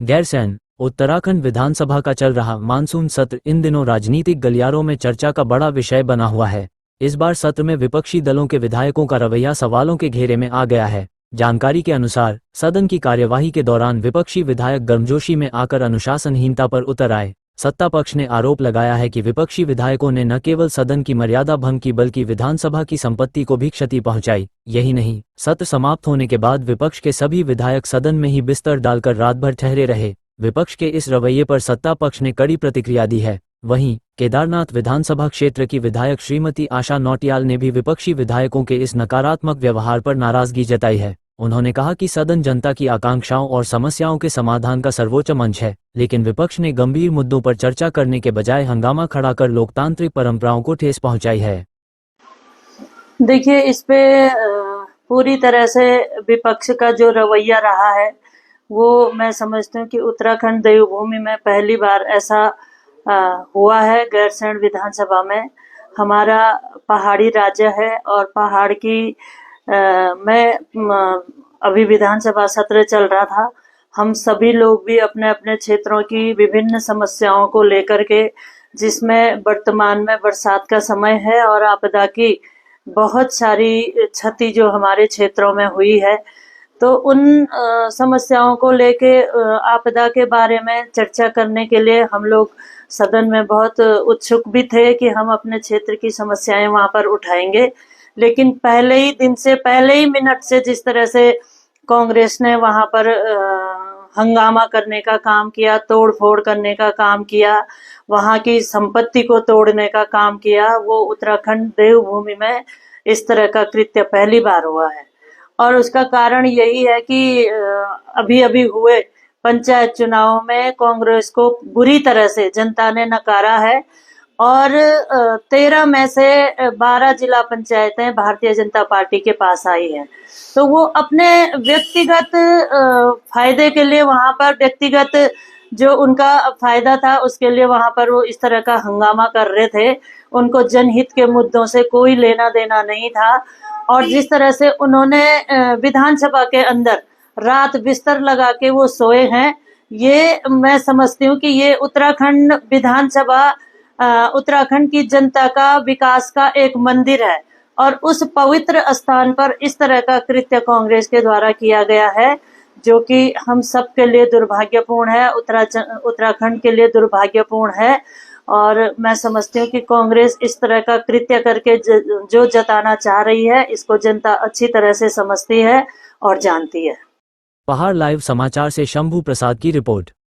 गैरसैंण उत्तराखंड विधानसभा का चल रहा मानसून सत्र इन दिनों राजनीतिक गलियारों में चर्चा का बड़ा विषय बना हुआ है। इस बार सत्र में विपक्षी दलों के विधायकों का रवैया सवालों के घेरे में आ गया है। जानकारी के अनुसार सदन की कार्यवाही के दौरान विपक्षी विधायक गर्मजोशी में आकर अनुशासनहीनता पर उतर आए। सत्ता पक्ष ने आरोप लगाया है कि विपक्षी विधायकों ने न केवल सदन की मर्यादा भंग की बल्कि विधानसभा की संपत्ति को भी क्षति पहुंचाई। यही नहीं, सत्र समाप्त होने के बाद विपक्ष के सभी विधायक सदन में ही बिस्तर डालकर रात भर ठहरे रहे। विपक्ष के इस रवैये पर सत्ता पक्ष ने कड़ी प्रतिक्रिया दी है। वहीं केदारनाथ विधानसभा क्षेत्र की विधायक श्रीमती आशा नौटियाल ने भी विपक्षी विधायकों के इस नकारात्मक व्यवहार पर नाराजगी जताई है। उन्होंने कहा कि सदन जनता की आकांक्षाओं और समस्याओं के समाधान का सर्वोच्च मंच है, लेकिन विपक्ष ने गंभीर मुद्दों पर चर्चा करने के बजाय हंगामा खड़ा कर लोकतांत्रिक परंपराओं को ठेस पहुंचाई है। देखिए, इस पे पूरी तरह से विपक्ष का जो रवैया रहा है वो मैं समझती हूँ कि उत्तराखंड देवभूमि में पहली बार ऐसा हुआ है। गैरसैंण विधानसभा में हमारा पहाड़ी राज्य है और पहाड़ की मैं अभी विधानसभा सत्र चल रहा था। हम सभी लोग भी अपने अपने क्षेत्रों की विभिन्न समस्याओं को लेकर के, जिसमें वर्तमान में बरसात का समय है और आपदा की बहुत सारी क्षति जो हमारे क्षेत्रों में हुई है, तो उन समस्याओं को लेके आपदा के बारे में चर्चा करने के लिए हम लोग सदन में बहुत उत्सुक भी थे कि हम अपने क्षेत्र की समस्याएं वहां पर उठाएंगे। लेकिन पहले ही दिन से, पहले ही मिनट से जिस तरह से कांग्रेस ने वहां पर हंगामा करने का काम किया, तोड़ फोड़ करने का काम किया, वहां की संपत्ति को तोड़ने का काम किया, वो उत्तराखंड देवभूमि में इस तरह का कृत्य पहली बार हुआ है। और उसका कारण यही है कि अभी अभी हुए पंचायत चुनाव में कांग्रेस को बुरी तरह से जनता ने नकारा है और 13 में से 12 जिला पंचायतें भारतीय जनता पार्टी के पास आई हैं। तो वो अपने व्यक्तिगत फायदे के लिए वहां पर, व्यक्तिगत जो उनका फायदा था उसके लिए वहां पर वो इस तरह का हंगामा कर रहे थे। उनको जनहित के मुद्दों से कोई लेना देना नहीं था। और जिस तरह से उन्होंने विधानसभा के अंदर रात बिस्तर लगा के वो सोए हैं, ये मैं समझती हूँ कि ये उत्तराखंड विधानसभा उत्तराखंड की जनता का विकास का एक मंदिर है और उस पवित्र स्थान पर इस तरह का कृत्य कांग्रेस के द्वारा किया गया है, जो कि हम सब के लिए दुर्भाग्यपूर्ण है, उत्तराखंड के लिए दुर्भाग्यपूर्ण है। और मैं समझती हूँ कि कांग्रेस इस तरह का कृत्य करके जो जताना चाह रही है, इसको जनता अच्छी तरह से समझती है और जानती है। पहाड़ लाइव समाचार से शंभू प्रसाद की रिपोर्ट।